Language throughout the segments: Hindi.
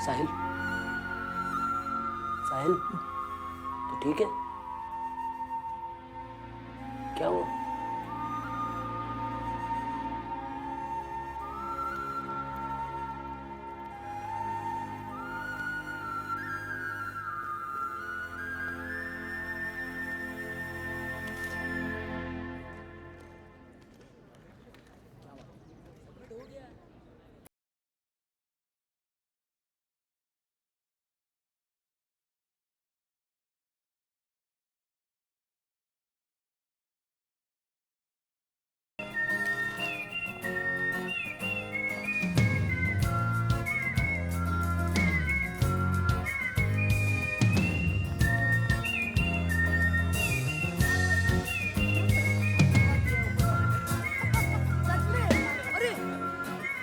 साहिल, साहिल, तो ठीक है? क्या हुआ?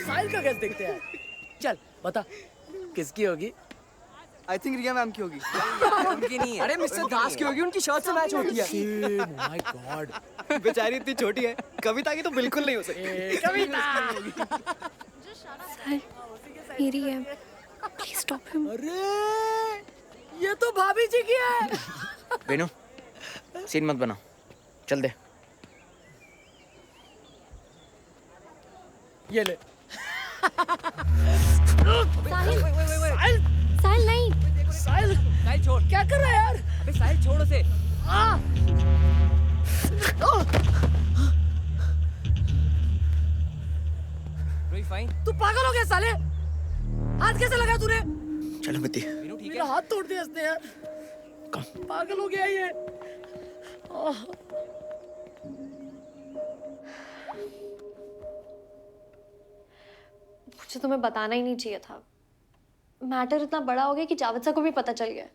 साहिल का कैसे देखते हैं? चल बता, किसकी होगी? आई थिंक रिया मैम की होगी। उनकी नहीं है। अरे मिस्टर दास की होगी, उनकी शर्ट से मैच होती है। माय गॉड, बेचारी इतनी छोटी है, कविता की तो बिल्कुल नहीं हो सकती। कविता। साहिल, मेरी है, प्लीज स्टॉप हिम। अरे ये तो भाभी जी की है। वेनु, सीन मत बना, चल दे। ये ले। साहिल, साहिल नहीं। साहिल, साहिल छोड़। क्या कर रहा है यार? अबे साहिल छोड़ उसे। रोई फाइन। तू पागल हो गया साले? हाथ कैसे लगा तूने? चलो मित्ती। वेनु ठीक मेरा है? हाथ तोड़ दिया इसने यार। पागल हो गया ये। मुझे तुम्हें बताना ही नहीं चाहिए था। मैटर इतना बड़ा हो गया कि जावेद सर को भी पता चल गया।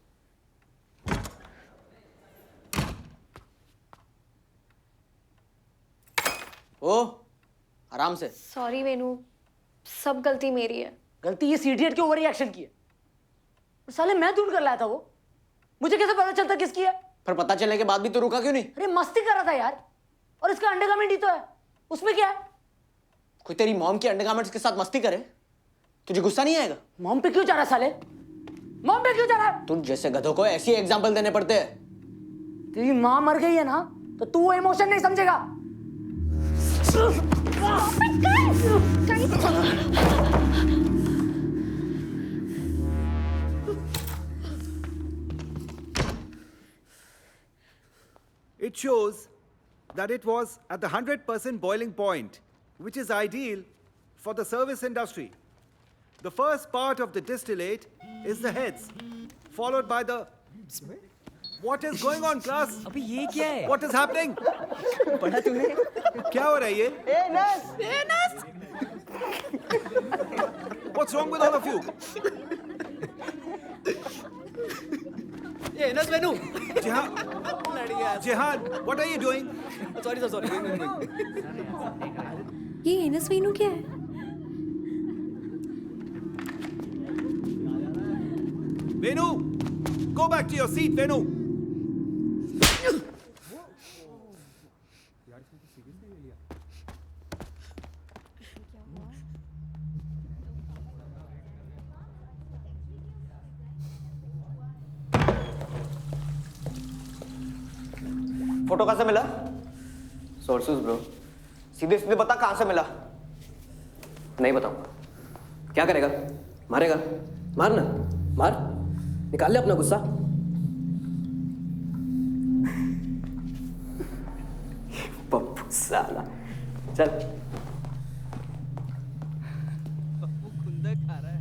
ओ, आराम से। सॉरी वेनु, सब गलती मेरी है। गलती ये इडियट के ओवर रिएक्शन की है। साले मैं ढूंढ कर लाया था वो। मुझे कैसे पता चलता किसकी है? पर पता चलने के बाद भी तू रुका क्यों नहीं? अरे मस्ती कर रहा था यार। और इसका अंडरगारमेंट ही तो है, उसमें क्या है? कोई तेरी मॉम की अंडरगारमेंट्स के साथ मस्ती करे, तुझे गुस्सा नहीं आएगा? मॉम पे क्यों जा रहा है साले? मॉम पे क्यों जा रहा है? तुझ जैसे गधों को ऐसी एग्जाम्पल देने पड़ते हैं। तेरी माँ मर गई है ना, तो तू वो इमोशन नहीं समझेगा। It shows that it was at the 100% boiling point, which is ideal for the service industry. The first part of the distillate is the heads, followed by the... What is going on, class? अबे ये क्या है? What is happening? पढ़ा तूने? क्या हो रहा है ये? What's wrong with all of you? ये नस Venu. Jehan, what are you doing? Sorry sorry. ये एनस वेनु क्या है? Venu, go back to your seat, Venu. Photo कहाँ से मिला? Sources bro. सीधे सीधे बता कहाँ से मिला? नहीं बताऊंगा। क्या करेगा? मारेगा? मार ना, मार। निकाल ले अपना गुस्सा। पप्पू साला। चल। पप्पू खुंदक खा रहा है।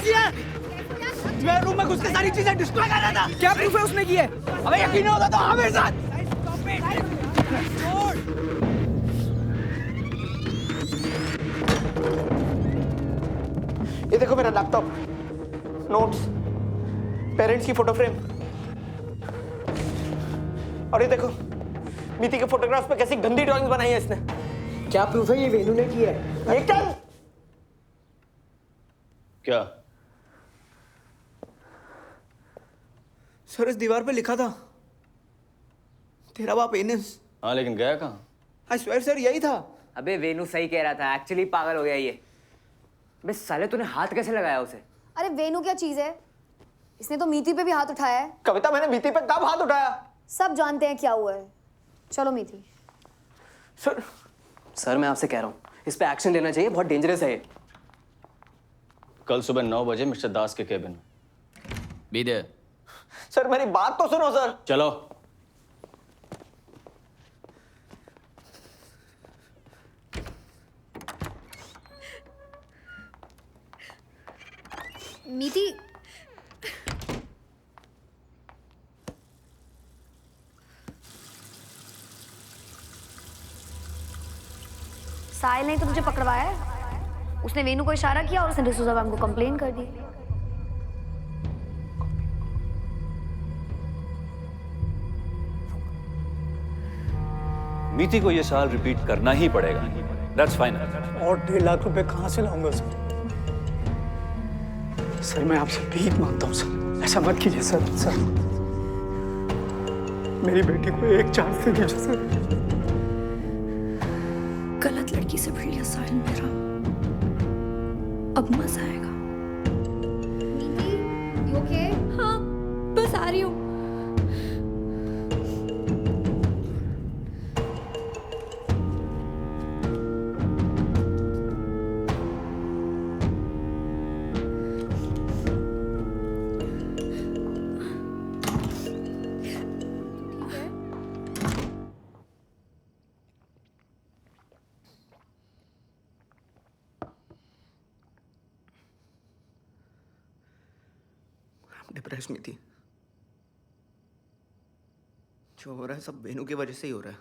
कैसी है? मैं रूम में घुस के सारी चीजें डिस्ट्रॉय कर रहा था। क्या प्रूफ है उसने की है? अबे यकीन होगा तो हाँ मेरे साथ। ये देखो मेरा लैपटॉप, नोट्स, पेरेंट्स की फोटो फ्रेम, और ये देखो मीति के फोटोग्राफ्स पे कैसी गंदी ड्राइंग्स बनाई है इसने। क्या प्रूफ है ये वेनू ने की है? ये क्या? क्या? सर इस दीवार पे लिखा था तेरा बाप एनस। हाँ लेकिन गया कहाँ? आई स्वेयर सर यही था। अबे वेनू सही कह रहा था, एक्चुअली पागल हो गया ये। बे साले तूने हाथ कैसे लगाया उसे? अरे वेनू क्या चीज है, इसने तो मीति पे भी हाथ उठाया है। कविता मैंने मीति पे कब हाथ उठाया? सब जानते हैं क्या हुआ है। चलो मीति। सर मैं आपसे कह रहा हूँ इस पे एक्शन लेना चाहिए, बहुत डेंजरस है ये। कल सुबह 9 बजे मिस्टर दास के केबिन में। Be there. सर मेरी बात तो सुनो सर। चलो। मीति साहिल ने तो तुझे पकड़वाया है। उसने वेनू को इशारा किया और उसने डिसूजा मैम को कंप्लेन कर दी। मीति को ये साल रिपीट करना ही पड़ेगा। That's fine. और 1.5 लाख रुपए कहाँ से लाऊंगा सर? सर मैं आपसे भीख मांगता हूँ सर, ऐसा मत कीजिए सर। सर मेरी बेटी को एक चांस दे दीजिए सर। गलत लड़की से भिड़ लिया साहिल मेरा, अब मजा आएगा। मीति, you okay? हाँ बस आ रही हूँ। डिप्रेस में थी। जो हो रहा है सब वेनू की वजह से ही हो रहा है।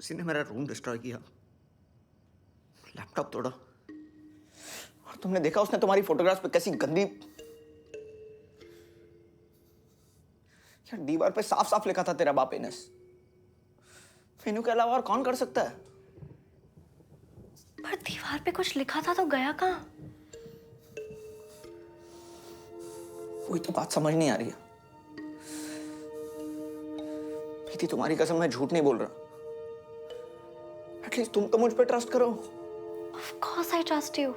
उसी ने मेरा रूम डिस्ट्रॉय किया, लैपटॉप तोड़ा, और तुमने देखा उसने तुम्हारी फोटोग्राफ्स पे कैसी गंदी, यार दीवार पे साफ साफ लिखा था तेरा बाप एनस। वेनू के अलावा और कौन कर सकता है? पर दीवार पे कुछ लिखा था तो गया कहाँ? वही तो बात समझ नहीं आ रही है। प्रीति तुम्हारी कसम मैं झूठ नहीं बोल रहा। एटलीस्ट तुम तो मुझ पे ट्रस्ट करो। Of course I trust you.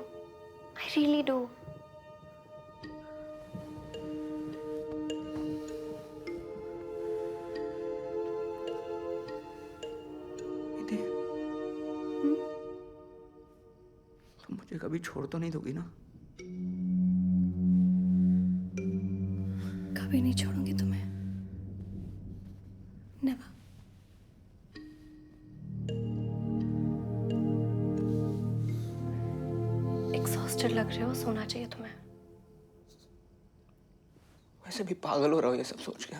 I really do. प्रीति, तुम मुझे कभी छोड़ तो नहीं दोगी ना? कभी नहीं छोड़ूंगी तुम्हें। नेवर। Exhausted लग रहे हो, सोना चाहिए तुम्हें। वैसे भी पागल हो रहा हो ये सब सोच के।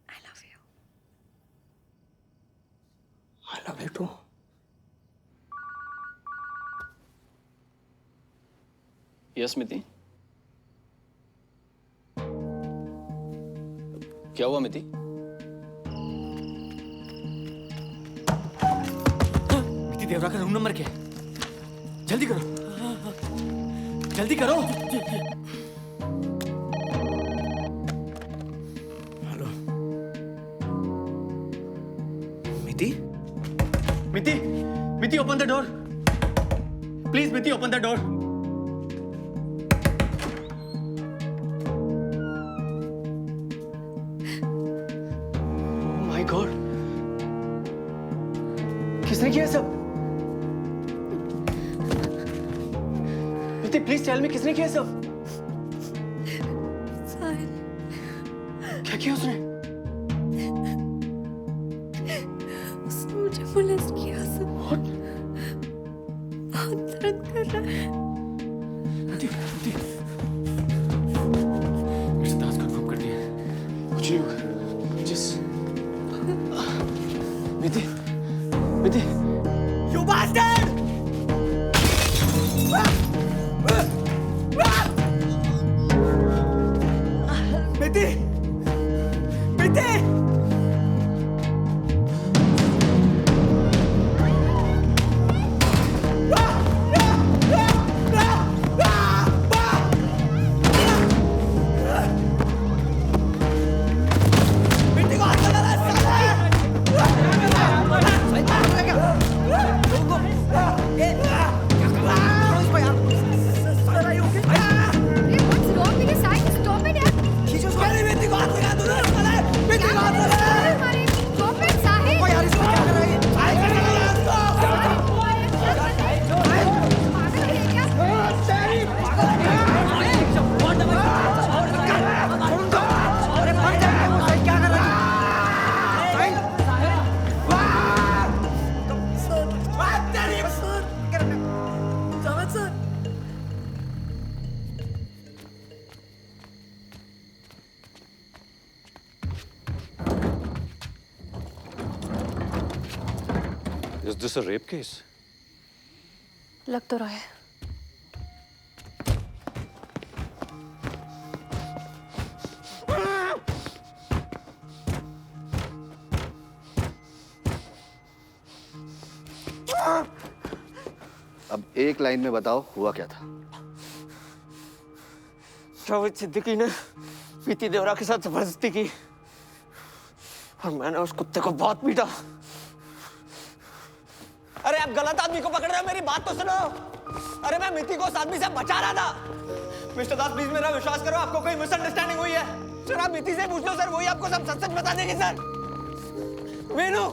I love you. I love you too. Yes मिति। क्या हुआ मिति? मिति देवरा का रूम नंबर क्या है? जल्दी करो, जल्दी करो। हेलो मिति? मिति, मिति ओपन द डोर प्लीज। मिति open the door. My God, किसने किया सब? मिति प्लीज टेल मी, किसने किया सब? साहिल। क्या किया उसने? उसने मुझे मोलेस्ट किया सब। बहुत दर्द कर कर रहा है? मिस्टर दास कंफर्म कर दिया कुछ नहीं होगा जिस मिति मिति You bastard! मिति मिति Is this a rape case? लग तो रहा है। अब एक लाइन में बताओ हुआ क्या था? जावेद सिद्दीकी ने प्रीति देवरा के साथ जबरदस्ती की और मैंने उस कुत्ते को बहुत पीटा। अरे आप गलत आदमी को पकड़ रहे हो, मेरी बात तो सुनो। अरे मैं मिति को उस आदमी से बचा रहा था। मिस्टर दास प्लीज मेरा विश्वास करो, आपको कोई मिसअंडरस्टैंडिंग हुई है। सर आप मिति से पूछ लो सर, वही आपको सब सच सच बता देगी सर। वेनु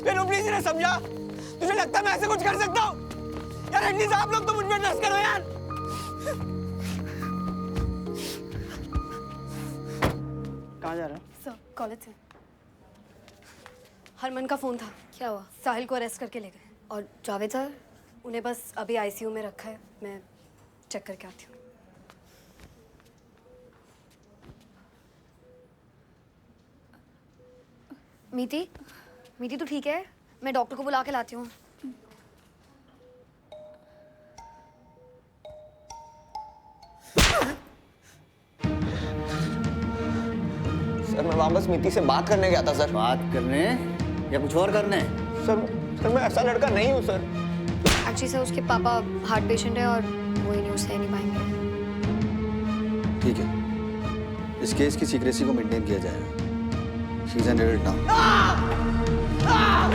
वेनु प्लीज इन्हें समझा। तुझे लगता है मैं ऐसे कुछ कर सकता हूँ? यार एटलीस्ट आप लोग तो मुझ पे ट्रस्ट करो यार। कहाँ जा रहे हो? सर कॉलेज से हरमन का फोन था। क्या हुआ? साहिल को अरेस्ट करके ले गए और जावेद सर? उन्हें बस अभी आईसीयू में रखा है, मैं चेक करके आती हूँ। मीति मीति तू ठीक है? मैं डॉक्टर को बुला के लाती हूँ। सर मैं वापस मिति से बात करने गया था सर। बात करने या कुछ और करने? सर मैं ऐसा लड़का नहीं हूँ सर। एक्चुअली सर उसके पापा हार्ट पेशेंट है और वो न्यूज़ सह नहीं पाएंगे। ठीक है, इस केस की सीक्रेसी को मेंटेन किया जाएगा। She is an adult now.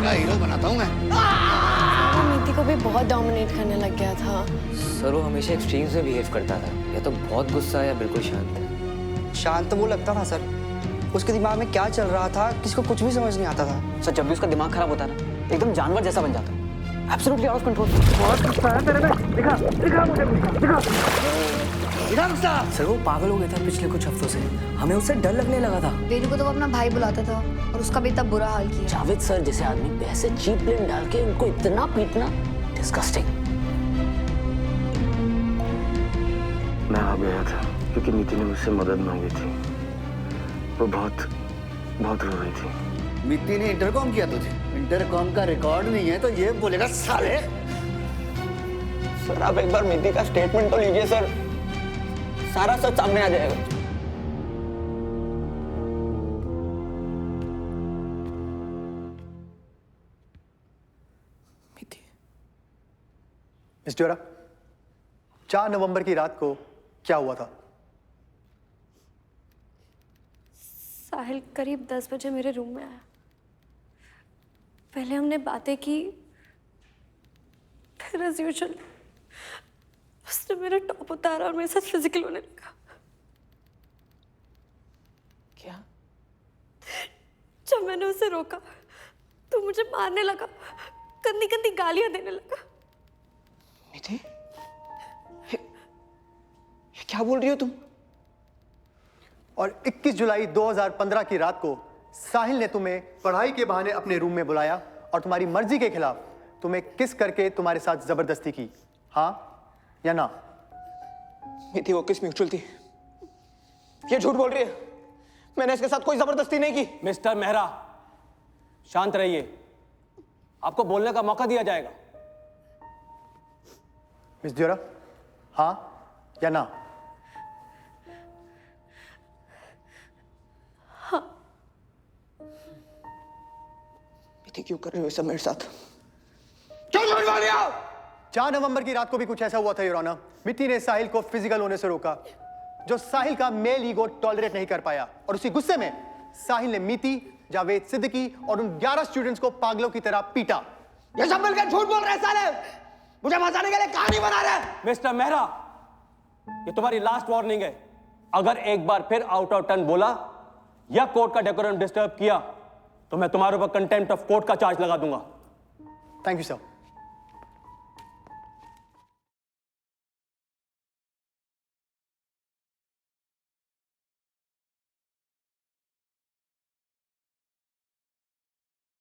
Hero बनाता हूँ मैं। वो मीति को भी बहुत डोमिनेट करने लग गया था। सर वो हमेशा एक्सट्रीम से बिहेव करता था, या तो बहुत गुस्सा या बिल्कुल शांत है। शांत तो वो लगता था सर, उसके दिमाग में क्या चल रहा था किसी को कुछ भी समझ नहीं आता था। सर जब भी उसका दिमाग खराब होता है ना, एकदम जानवर जैसा बन जाता है। Absolutely out of control. Sir वो पागल हो गया था पिछले कुछ हफ्तों से, हमें उससे डर लगने लगा था। वेणु को तो वो अपना भाई बुलाता था और उसका भी इतना बुरा हाल किया। जावेद सर जैसे आदमी पैसे चीप प्लेन डाल के उनको इतना पीटना, डिस्गस्टिंग। मैं आ गया था क्योंकि नीति ने मुझसे मदद मांगी थी। वो बहुत बहुत रो रही थी। मित्ती ने इंटरकॉम किया तुझे? इंटरकॉम का रिकॉर्ड नहीं है तो ये बोलेगा साले। सर आप एक बार मिति का स्टेटमेंट तो लीजिए सर, सारा सच सामने आ जाएगा। मिस जोरा, 4 नवंबर की रात को क्या हुआ था? साहिल करीब 10 बजे मेरे रूम में आया। पहले हमने बातें की, फिर एज यूजुअल उसने मेरा टॉप उतारा और मेरे साथ फिजिकल होने लगा। क्या? जब मैंने उसे रोका तो मुझे मारने लगा, गंदी गंदी गालियां देने लगा। मिति, ये क्या बोल रही हो तुम? और 21 जुलाई 2015 की रात को साहिल ने तुम्हें पढ़ाई के बहाने अपने रूम में बुलाया और तुम्हारी मर्जी के खिलाफ तुम्हें किस करके तुम्हारे साथ जबरदस्ती की। हाँ या ना? मिति वो किस म्यूचुअल थी? ये झूठ बोल रही है। मैंने इसके साथ कोई जबरदस्ती नहीं की। मिस्टर मेहरा, शांत रहिए, आपको बोलने का मौका दिया जाएगा। मिस दियोरा, हाँ या ना? मिति क्यों कर रही हो सब मेरे साथ? क्यों झूठ बोल रही हो? 4 नवंबर की रात को भी कुछ ऐसा हुआ था योर ऑनर। मिति ने साहिल को फिजिकल होने से रोका, जो साहिल का मेल ईगो टॉलरेट नहीं कर पाया, और उसी गुस्से में साहिल ने मिति, जावेद सिद्दीकी और उन 11 स्टूडेंट्स को पागलों की तरह पीटा। ये सब मिलकर झूठ बोल रहे हैं साले। मुझे फंसाने के लिए कहानी बना रहे हैं। मिस्टर मेहरा, ये तुम्हारी लास्ट वार्निंग है। अगर एक बार फिर आउट ऑफ टर्न बोला या कोर्ट का डेकोरम डिस्टर्ब किया तो मैं तुम्हारे ऊपर कंटेम्प्ट ऑफ कोर्ट का चार्ज लगा दूंगा। Thank you sir.